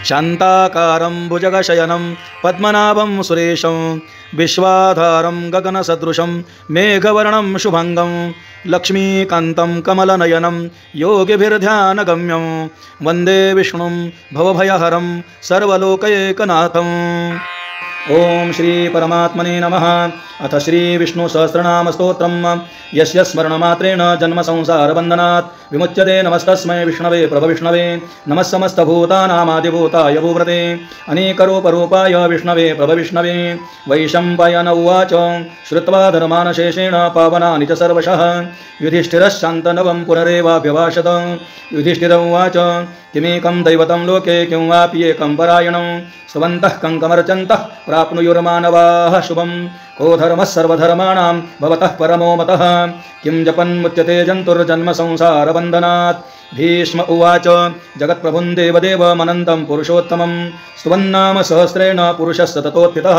शान्ताकारं भुजगशयनं पद्मनाभं सुरेशं विश्वाधारं गगनसदृशं मेघवर्णं शुभङ्गं लक्ष्मीकान्तं कमलनयनं योगिभिर्ध्यानगम्यं वन्दे विष्णुं भवभयहरं सर्वलोकैकनाथम्। ओम श्री परमात्मने नमः। अथ श्री विष्णु सहस्रनाम स्तोत्रम यस्य स्मरणमात्रेण जन्म संसार बंधनात् विमुच्यते। नमस्तस्मै विष्णवे प्रभविष्णवे नमः समस्तभूतानामादिभूताय भूव्रते अनेकरूपरूपाय विष्णवे प्रभविष्णवे। वैशम्पायन उवाच श्रुत्वा धर्मानशेषेण पावनानि च सर्वशः युधिष्ठिरश्शान्तनवं पुनरेवाभ्यभाषत। युधिष्ठिर उवाच किमेकं दैवतं लोके किं वाप्येकं परायणं स्वन्तः कङ्कमर्चन्तः प्राप्नुयुर्मानवाः शुभं को धर्मः सर्वधर्माणां भवतः परमो मतः किं जपन्मुच्यते जन्तुर्जन्म संसारबन्धनात्। भीष्म उवाच जगत्प्रभुं देवदेवमनन्तं पुरुषोत्तमं स्तुवन्नाम सहस्रेण पुरुषस्य ततोत्थितः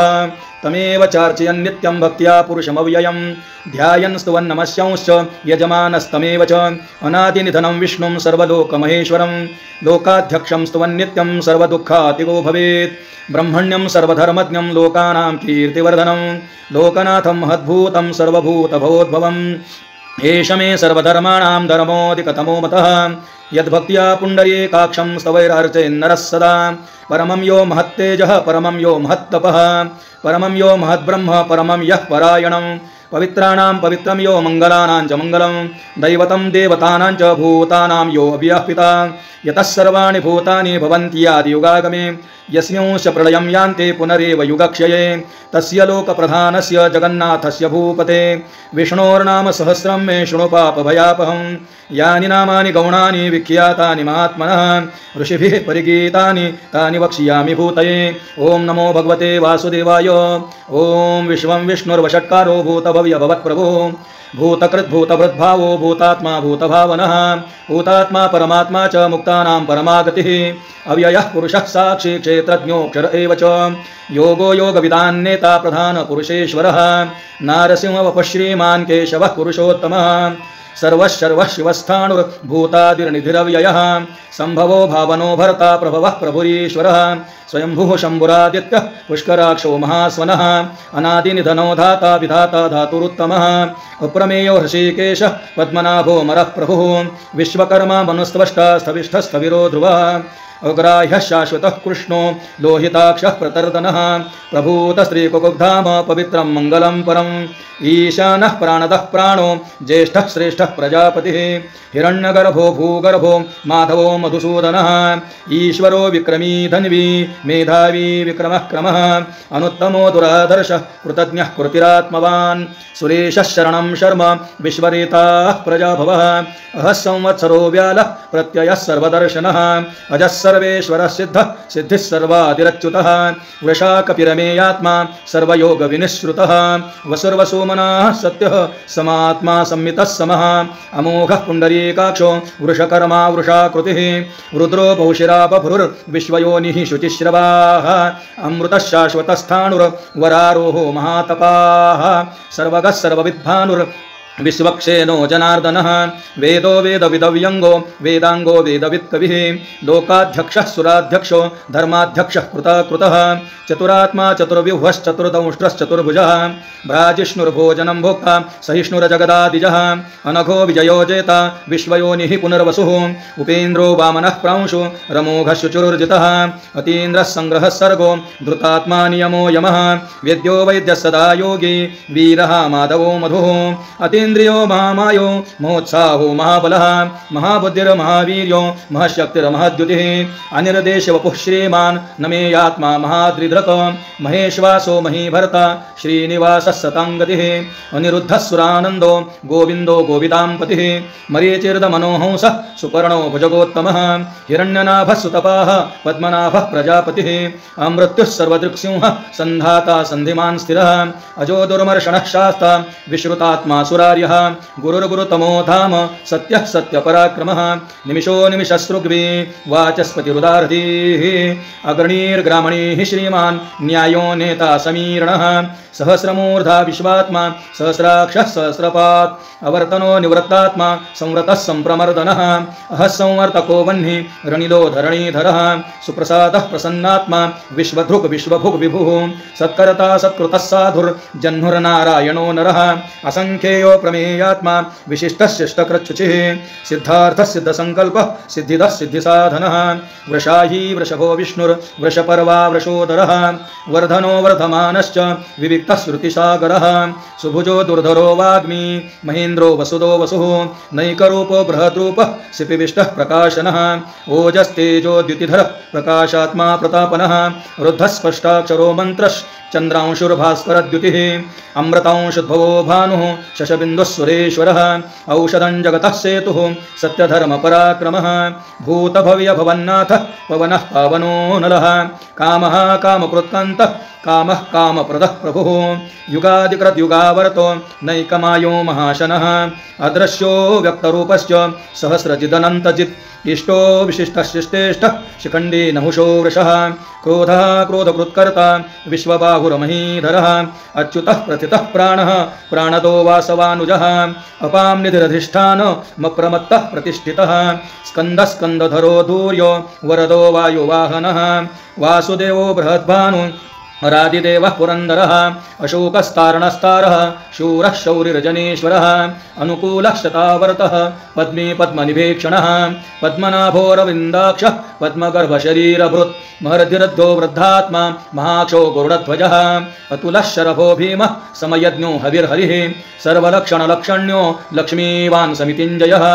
तमेव चार्चयन् नित्यं भक्त्या पुरुषमव्ययं ध्यायन् स्तुवन्नमस्यांश्च यजमानस्तमेव च अनादिनिधनं विष्णुं सर्वलोकमहेश्वरं लोकाध्यक्षं स्तुवन्नित्यं सर्वदुःखातिगो भवेत् ब्रह्मण्यं सर्वधर्मज्ञं लोकानां कीर्तिवर्धनं लोकनाथं महद्भूतं सर्वभूतभवोद्भवम् एष मे सर्वधर्माणां धर्मोऽधिकतमो मतः यद्भक्त्या पुण्डरीकाक्षं स्तवैरार्चयन्नरः सदा परमं यो महत्तेजः परमं यो महत्तपः परमं यो महद्ब्रह्म परमं यः परायणं पवित्राणां पवित्रं यो मङ्गलानां च मङ्गलं दैवतं देवतानां च भूतानां यो अव्यापिता यतः सर्वाणि भूतानि भवन्त्यादियुगागमे यस्मिंश्च प्रलयं यान्ते पुनरेव युगक्षये तस्य लोकप्रधानस्य जगन्नाथस्य भूपते विष्णोर्नाम सहस्रं मे शृणु पापभयापहं यानि नामानि गौणानि विख्यातानि महात्मनः ऋषिभिः परिगीतानि तानि वक्ष्यामि भूतये। ओं नमो भगवते वासुदेवाय। ओं विश्वं विष्णुर्वषट्कारो भूतभव्य भवत्प्रभो भूतकृद्भूतभृद्भावो भूतात्मा भूतभावनः भूतात्मा परमात्मा च मुक्तानां परमागतिः अव्ययः पुरुषः साक्षी क्षेत्रज्ञोऽक्षर एव च योगो योगविदान्नेता प्रधानपुरुषेश्वरः नारसिंहवपश्रीमान् केशवः पुरुषोत्तमः सर्वः शिवस्थाणुर्भूतादिर्निधिरव्ययः संभवो भावनो भर्ता प्रभवः प्रभुरीश्वरः स्वयंभुः शम्भुरादित्यः पुष्कराक्षो महास्वनः अनादिनिधनो धाता विधाता धातुरुत्तमः अप्रमेयो हृषीकेशः पद्मनाभो मरः प्रभुः विश्वकर्मा मनुस्त्वष्टा स्थविष्ठस्थविरो ध्रुवः अग्राह्यः शाश्वतः कृष्णो लोहिताक्षः प्रतर्दनः प्रभूतस्त्रीकुकुब्धाम पवित्रं मङ्गलं परम् ईशानः प्राणदः प्राणो ज्येष्ठः श्रेष्ठः प्रजापतिः हिरण्यगर्भो भूगर्भो माधवो मधुसूदनः ईश्वरो विक्रमी धन्वी मेधावी विक्रमः क्रमः अनुत्तमो दुरादर्शः कृतज्ञः कृतिरात्मवान् सुरेशः शरणं शर्म विश्वरेताः प्रजाभवः अहः संवत्सरो व्यालः प्रत्ययः सर्वदर्शनः अजः सर्वेश्वरः सिद्धः सिद्धिः सर्वादिरच्युतः वृषा कपिरमेयात्मा सर्वयोगविनिश्रुतः वसुर्वसुमनः सत्यः समात्मा संमितः समः अमोघः पुण्डरीकाक्षो वृषकर्मा वृषाकृतिः रुद्रो बहुशिरापभुरुर्विश्वयोनिः शुचिश्रवाः अमृतः शाश्वतस्थाणुर्वरारोहो महातपाः सर्वगः सर्वविद्भानुर् विश्वक्षेनो जनार्दनः वेदो वेदविदव्यङ्गो वेदाङ्गो वेदवित्कविः लोकाध्यक्षः सुराध्यक्षो धर्माध्यक्षः कृतः चतुरात्मा चतुर्व्यूहश्चतुर्दंष्ट्रश्चतुर्भुजः भ्राजिष्णुर्भोजनं भोक्ता सहिष्णुरजगदादिजः अनघो विजयो जेता विश्वयोनिः पुनर्वसुः उपेन्द्रो वामनः प्रांशु रमोघः शुचिरुर्जितः अतीन्द्रः सङ्ग्रहः सर्गो धृतात्मा नियमो यमः वेद्यो वैद्यः सदा योगी वीरः माधवो मधुः अतीन्द्रियो महामायो महोत्साहो महाबलः महाबुद्धिर्महावीर्यो महशक्तिर्महाद्युतिः अनिर्देशवपुः श्रीमान् नमेयात्मा महाद्रिधृत महेश्वासो महीभर्ता श्रीनिवासः सताङ्गतिः अनिरुद्धः सुरानन्दो गोविन्दो गोविदाम्पतिः मरीचिर्दमनोहंसः सुपर्णो भुजगोत्तमः हिरण्यनाभः सुतपाः पद्मनाभः प्रजापतिः अमृत्युः सर्वदृक्सिंहः सन्धाता सन्धिमान् स्थिरः अजो दुर्मर्षणः शास्ता विश्रुतात्मा सुरारिः गुरुराचार्यः गुरुर्गुरुतमो धाम सत्यः सत्यपराक्रमः निमिषो निमिषसृग्वी वाचस्पतिरुदारधीः अग्रणीर्ग्रामणीः श्रीमान् न्यायो नेता समीरणः सहस्रमूर्धा विश्वात्मा सहस्राक्षः सहस्रपात् अवर्तनो निवृत्तात्मा संवृतः संप्रमर्दनः अहः संवर्तको वह्नि रणिलो धरणीधरः सुप्रसादः प्रसन्नात्मा विश्वधृक् विश्वभुक् विभुः सत्कर्ता सत्कृतः साधुर्जह्नुर्नारायणो नरः असंख्येयो प्रमेयात्मा विशिष्टः शिष्टकृच्छुचिः सिद्धार्थः सिद्धसङ्कल्पः सिद्धिदः सिद्धिसाधनः वृषाही वृषभो विष्णुर्वृषपर्वा वृषोदरः वर्धनो वर्धमानश्च विविक्तः श्रुतिसागरः सुभुजो दुर्धरो वाग्मी महेन्द्रो वसुदो वसुः नैकरूपो बृहद्रूपः सिपिविष्टः प्रकाशनः ओजस्तेजो द्युतिधरः प्रकाशात्मा प्रतापनः रुद्धः स्पष्टाक्षरो मन्त्रश्चन्द्रांशुर्भास्करद्युतिः अमृतांशुद्भवो भानुः शशबिन्दुः सुरेश्वरः औषधं जगतः सेतुः सत्यधर्मपराक्रमः भूतभव्यभवन्नाथः पवनः पावनो नलः कामः कामकृत्कान्तः कामः कामप्रदः प्रभुः युगादिकृद्युगावर्तो नैकमायो महाशनः अदृश्यो व्यक्तरूपश्च सहस्रजिदनन्तजित् इष्टो विशिष्टशिष्टेष्टः शिखण्डी नहुषो वृषः क्रोधः क्रोधकृत्कर्ता विश्वबाहुरमहीधरः अच्युतः प्रथितः प्राणः प्राणदो वासवानुजः अपां निधिरधिष्ठानमप्रमत्तः प्रतिष्ठितः स्कन्दः स्कन्दधरो धूर्यो वरदो वायुवाहनः वासुदेवो बृहद्भानु रादिदेवः पुरन्दरः अशोकस्तारणस्तारः शूरः शौरिर्जनेश्वरः अनुकूलः शतावर्तः पद्मी पद्मनिभीक्षणः पद्मनाभोरविन्दाक्षः पद्मगर्भशरीरभृत् महर्धिरद्धो वृद्धात्मा महाक्षो गरुडध्वजः अतुलः शरभो भीमः समयज्ञो हविर्हरिः सर्वलक्षणलक्षण्यो लक्ष्मीवान् समितिञ्जयः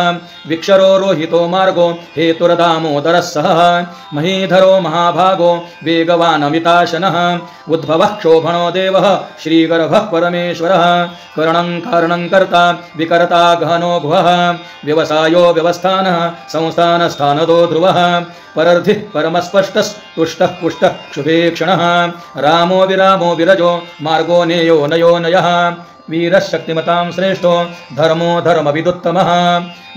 विक्षरो रोहितो मार्गो हेतुर्दामोदरः सहः महीधरो महाभागो वेगवान् अमिताशनः उद्भवः क्षोभणो देवः श्रीगर्भः परमेश्वरः करणं कारणं कर्ता विकर्ता गहनो भुवः व्यवसायो व्यवस्थानः संस्थानस्थानदो ध्रुवः परर्धिः परमस्पष्टस्तुष्टः पुष्टः शुभेक्षणः रामो विरामो विरजो मार्गो नेयो नयो नयः वीरः शक्तिमतां श्रेष्ठो धर्मो धर्मविदुत्तमः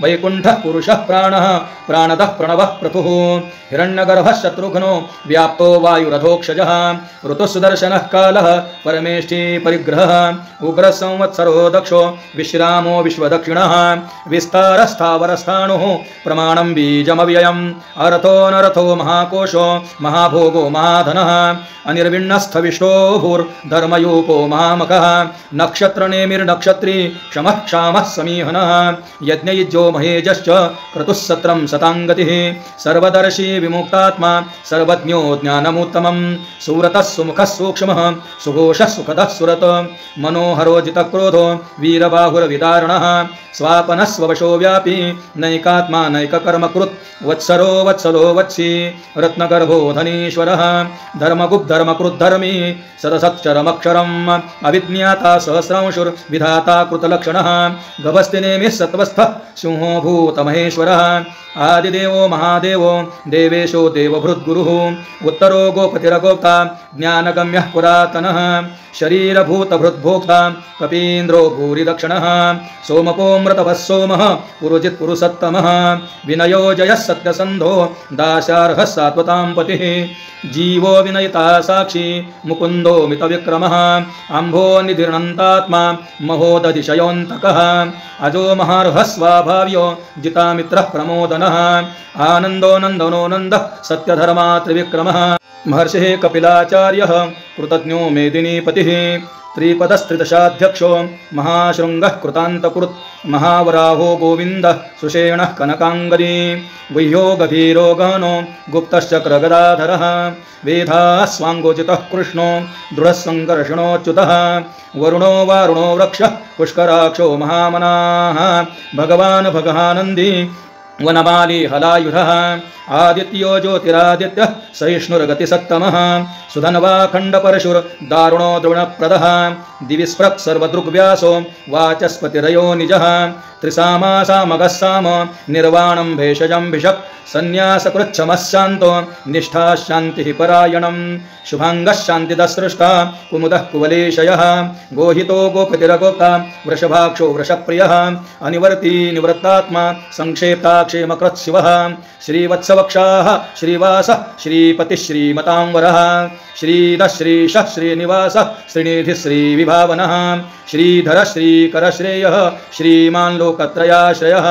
वैकुण्ठः पुरुषः प्राणः प्राणदः प्रणवः प्रथुः हिरण्यगर्भः शत्रुघ्नो व्याप्तो वायुरथोक्षजः ऋतुः सुदर्शनः कालः परमेष्ठी परिग्रहः उग्रः संवत्सरो दक्षो विश्रामो विश्वदक्षिणः विस्तारस्थावरस्थाणुः प्रमाणं बीजमव्ययम् अरथो महाकोशो महाभोगो महाधनः अनिर्विण्णस्थविष्टो भूर्धर्मयूपो महामखः नक्षत्रनेमिर्नक्षत्री क्षमः क्षामः समीहनः यज्ञयुज्यो महेजश्च क्रतुः सत्रं सताङ्गतिः सर्वदर्शी विमुक्तात्मा सर्वज्ञो ज्ञानमुत्तमं सुव्रतः सुमुखः सूक्ष्मः सुघोषः सुखदः सुरत मनोहरो जितक्रोधो वीरबाहुरविदारणः स्वापनः स्ववशो व्यापी नैकात्मा नैककर्मकृत् वत्सरो वत्सलो वत्सी रत्नगर्भो धनीश्वरः धर्मगुप्धर्मकृद्धर्मी सदसच्चरमक्षरम् अविज्ञाता सहस्रांशुर्विधाता कृतलक्षणः गभस्तिनेमिः सत्वस्थः सिंहो भूतमहेश्वरः आदिदेवो महादेवो देवेशो देवभृद्गुरुः उत्तरो गोपतिरगोप्ता ज्ञानगम्यः पुरातनः शरीरभूतभृद्भोक्ता कपीन्द्रो भूरिदक्षिणः सोमपोऽमृतभः सोमः पुरुजित् पुरुषत्तमः विनयो जयः सत्यसन्धो दाशार्हः सात्वतां पतिः जीवो विनयिता साक्षी मुकुन्दो मितविक्रमः अम्भो निधिर्नन्तात्मा महोदधिशयोऽन्तकः अजो महार्हः स्वाभाव्यो जितामित्रः प्रमोदनः आनन्दो नन्दनो नन्दः सत्यधर्मा त्रिविक्रमः महर्षिः कपिलाचार्यः कृतज्ञो मेदिनीपतिः त्रिपदस्त्रिदशाध्यक्षो महाशृङ्गः कृतान्तकृत् महावराहो गोविन्दः सुषेणः कनकाङ्गदी गुह्यो गभीरो गहनो गुप्तश्चक्रगदाधरः वेदाः स्वाङ्गोचितः कृष्णो दृढः सङ्कर्षणोच्युतः वरुणो वारुणो वृक्षः पुष्कराक्षो महामनाः भगवान् भगानन्दी वनमाली हलायुधः आदित्यो ज्योतिरादित्यः सहिष्णुर्गतिसत्तमः सुधन्वा खण्डपरशुर्दारुणो द्रोणप्रदः दिविस्पृक् सर्वदृग्व्यासो वाचस्पतिरयो निजः त्रिसामासामगः साम निर्वाणं भेषजं भिषक् सन्न्यासकृच्छमः शान्तो निष्ठा शान्तिः परायणं शुभाङ्गः शान्तिदसृष्टा कुमुदः कुवलेशयः गोहितो गोपतिरगोप्ता वृषभाक्षो वृषप्रियः अनिवर्ती निवृत्तात्मा संक्षेप्ताक्षेमकृत्शिवः श्रीवत्सवक्षाः श्रीवासः श्रीपतिः श्रीमतांवरः श्रीधः श्रीशः श्रीनिवासः श्रीनिधिः श्रीविभावनः श्रीधरः श्रीकरश्रेयः श्रीमान् लोकत्रयाश्रयः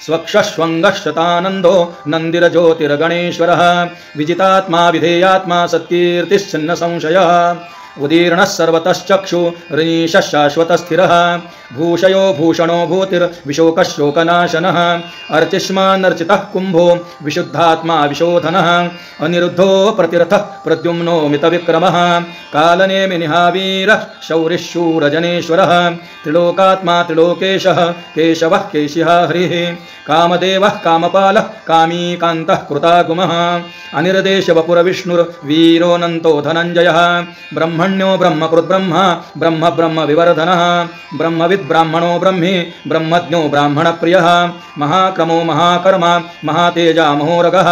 स्वक्षश्वङ्गशतानन्दो नन्दिरज्योतिर्गणेश्वरः विजितात्मा विधेयात्मा सत्कीर्तिश्चिन्न संशयः उदीर्णः सर्वतश्चक्षुर्नीशः शाश्वतस्थिरः भूषयो भूषणो भूतिर्विशोकशोकनाशनः अर्चिष्मान्नर्चितः कुम्भो विशुद्धात्मा विशोधनः अनिरुद्धो प्रतिरथः प्रद्युम्नो मितविक्रमः कालनेमिनिहावीरः शौरिः शूरजनेश्वरः त्रिलोकात्मा त्रिलोकेशः केशवः केशिः हरिः कामदेवः कामपालः कामीकान्तः कृतागुमः अनिर्देशवपुरविष्णुर्वीरोऽनन्तो धनञ्जयः ब्रह्मण्यो ब्रह्मकृद्ब्रह्म ब्रह्म ब्रह्म विवर्धनः ब्रह्मविद् ब्राह्मणो ब्रह्मी ब्रह्मज्ञो ब्राह्मणप्रियः महाक्रमो महाकर्मा महातेजा महोरगः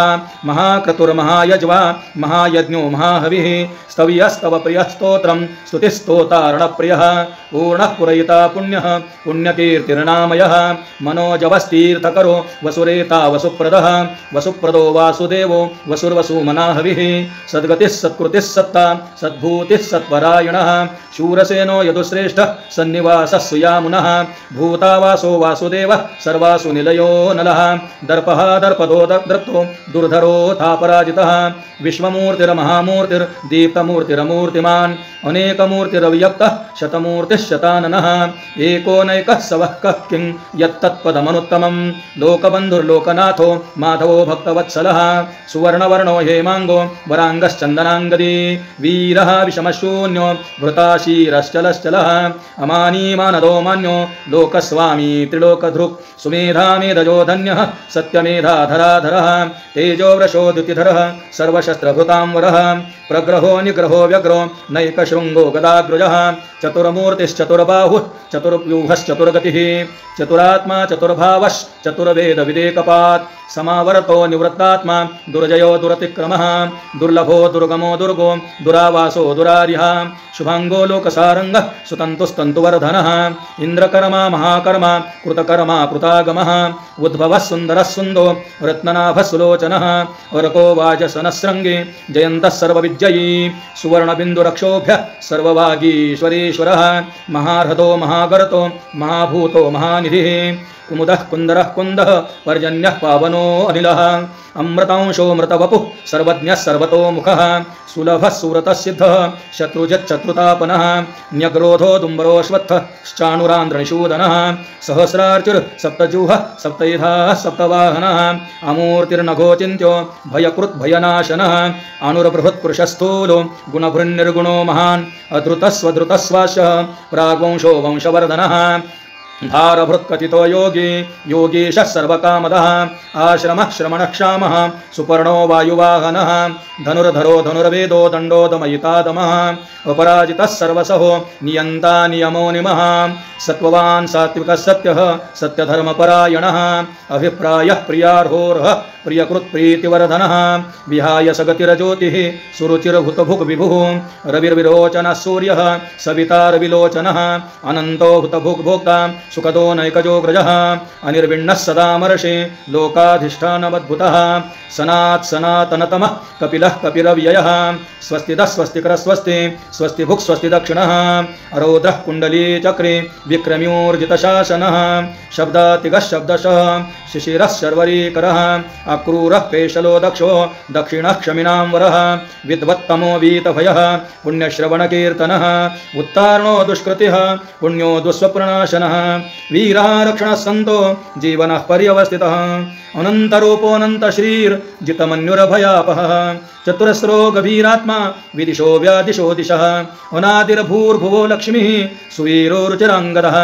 महाक्रतुर्महायज्वा महायज्ञो महाहविः स्तव्यस्तव प्रियः स्तोत्रं स्तुतिस्तोतारणप्रियः पूर्णः पुरयिता पुण्यः पुण्यकीर्तिर्नामयः मनोजवस्तीर्थकरो वसुरेता वसुप्रदः वसुप्रदो वासुदेवो वसुर्वसुमनाहविः सद्गतिः सत्कृतिः सत्ता सद्भूतिः सत्परायणः शूरसेनो यदुश्रेष्ठः सन्निवासः सुयामुनः भूतावासो वासुदेवः सर्वासु निलयो नलः दर्पः दर्पदो दर्पो दुर्धरो थापराजितः विश्वमूर्तिर्महामूर्तिर्दीप्तमूर्तिरमूर्तिमान् अनेकमूर्तिरव्यक्तः शतमूर्तिः शताननः एकोनैकः सवः कः किं यत्तत्पदमनुत्तमं लोकबन्धुर्लोकनाथो माधवो भक्तवत्सलः सुवर्णवर्णो हेमाङ्गो वराङ्गश्चन्दनाङ्गदी वीरः विषमशून्यो भृताशीरश्चलश्चलः अमानी मानदो मान्यो लोकस्वामी त्रिलोकधृक् सुमेधामेधजो धन्यः सत्यमेधाधराधरः तेजो वृषो द्युतिधरः सर्वशस्त्रभृतांवरः प्रग्रहो निग्रहो व्यग्रो नैकशृङ्गो गदाग्रजः चतुर्मूर्तिश्चतुर्बाहुः चतुर्व्यूहश्चतुर्गतिः चतुरात्मा चतुर्भावश्चतुर्वेदविदेकपात् समावर्तो निवृत्तात्मा दुर्जयो दुरतिक्रमः दुर्लभो दुर्गमो दुर्गो दुरावासो दुरारिः शुभाङ्गो लोकसारङ्गः सुतन्तुस्तन्तुवर्धनः इन्द्रकर्मा महाकर्मा कृतकर्मा कृतागमः उद्भवः सुन्दरः सुन्दो रत्ननाभः सुलोचनः अर्को वाजसनस्रङ्गे जयन्तः सर्वविद्ययी सुवर्णबिन्दुरक्षोभ्यः सर्ववागीश्वरेश्वरः महारथो महागर्तो महाभूतो महानिधिः कुमुदः कुन्दरः कुन्दः पर्जन्यः पावनो अनिलः अमृतांशो मृतवपुः सर्वज्ञः सर्वतोमुखः सुलभः सुरतः सिद्धः शत्रुजिच्छत्रुतापनः न्यग्रोधो दुम्बरोऽश्वत्थः श्चाणुरान्द्रनिषूदनः सहस्रार्चिर्सप्तजूहः सप्तयुधाः सप्तवाहनः अमूर्तिर्नघोचिन्त्यो भयकृद्भयनाशनः अनुर्बृहत्पुरुषस्थूलो गुणभृन्निर्गुणो महान् अधृतस्वधृतस्वाशः प्राग्वंशो वंशवर्धनः भारभृत्कथितो योगी योगीशः सर्वकामदः आश्रमः श्रमणः क्षामः सुपर्णो वायुवाहनः धनुर्धरो धनुर्वेदो दण्डो दमयितादमः अपराजितः सर्वसहो नियन्ता नियमो निमः सत्त्ववान् सात्विकः सत्यः सत्यधर्मपरायणः अभिप्रायः प्रियार्होर्हः प्रियकृत्प्रीतिवर्धनः विहाय सगतिरज्योतिः सुरुचिर्हुतभुग्विभुः रविर्विरोचनः सूर्यः सवितारविलोचनः अनन्तो हुतभुग्भोक्ता सुखदो नैकजोग्रजः अनिर्विण्णः सदामर्षे लोकाधिष्ठानमद्भुतः सनात् सनातनतमः कपिलः कपिरव्ययः स्वस्तिदः स्वस्तिकरः स्वस्ति स्वस्तिभुक् स्वस्ति दक्षिणः रौद्रः कुण्डली चक्रे विक्रम्योर्जितशासनः शब्दातिगः शब्दशः शिशिरः शर्वरीकरः अक्रूरः पेशलो दक्षो दक्षिणः क्षमिणां वरः विद्वत्तमो वीतभयः पुण्यश्रवणकीर्तनः उत्तारणो दुष्कृतिः पुण्यो दुःस्वप्ननाशनः वीरः रक्षणः सन्तो जीवनः पर्यवस्थितः अनन्तरूपोऽनन्तश्रीर्जितमन्युरभयापहः चतुरस्रो गभीरात्मा विदिशो व्यादिशो दिशः अनादिर्भूर्भुवो लक्ष्मीः सुवीरो रुचिराङ्गदः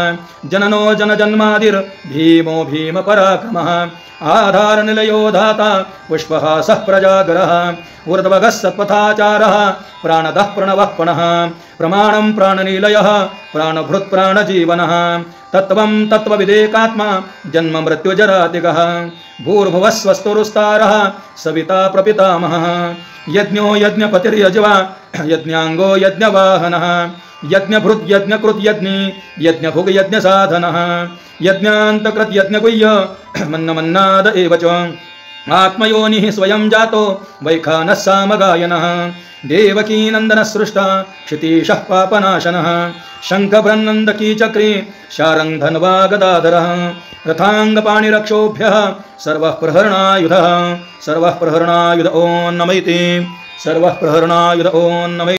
जननो जनजन्मादिर्भीमो भीमपराक्रमः आधारनिलयो धाता पुष्पहासः प्रजागरः ऊर्ध्वगः सत्पथाचारः प्राणदः प्रणवः पुनः प्रमाणं प्राणनिलयः प्राणभृत् प्राणजीवनः तत्त्वं तत्त्वविदेकात्मा जन्म मृत्युजरातिगः भूर्भुवः स्वस्तुरुस्तारः सविता प्रपितामहः यज्ञो यज्ञपतिर्यज्वा यज्ञाङ्गो यज्ञवाहनः यज्ञभृत् यज्ञकृत् यज्ञी यज्ञभुग् यज्ञसाधनः यज्ञान्तकृत् यज्ञगुह्य मन्नमन्नाद एव च आत्मयोनिः स्वयं जातो वैखानः सामगायनः देवकीनन्दनः सृष्टा क्षितीशः पापनाशनः शङ्खभ्रन्नन्दकीचक्री शारङ्गधन्वा गदाधरः रथाङ्गपाणिरक्षोभ्यः सर्वः प्रहरणायुधः सर्वः प्रहरणायुध ॐ नमः इति सर्वः प्रहरणायुध ॐ नमः।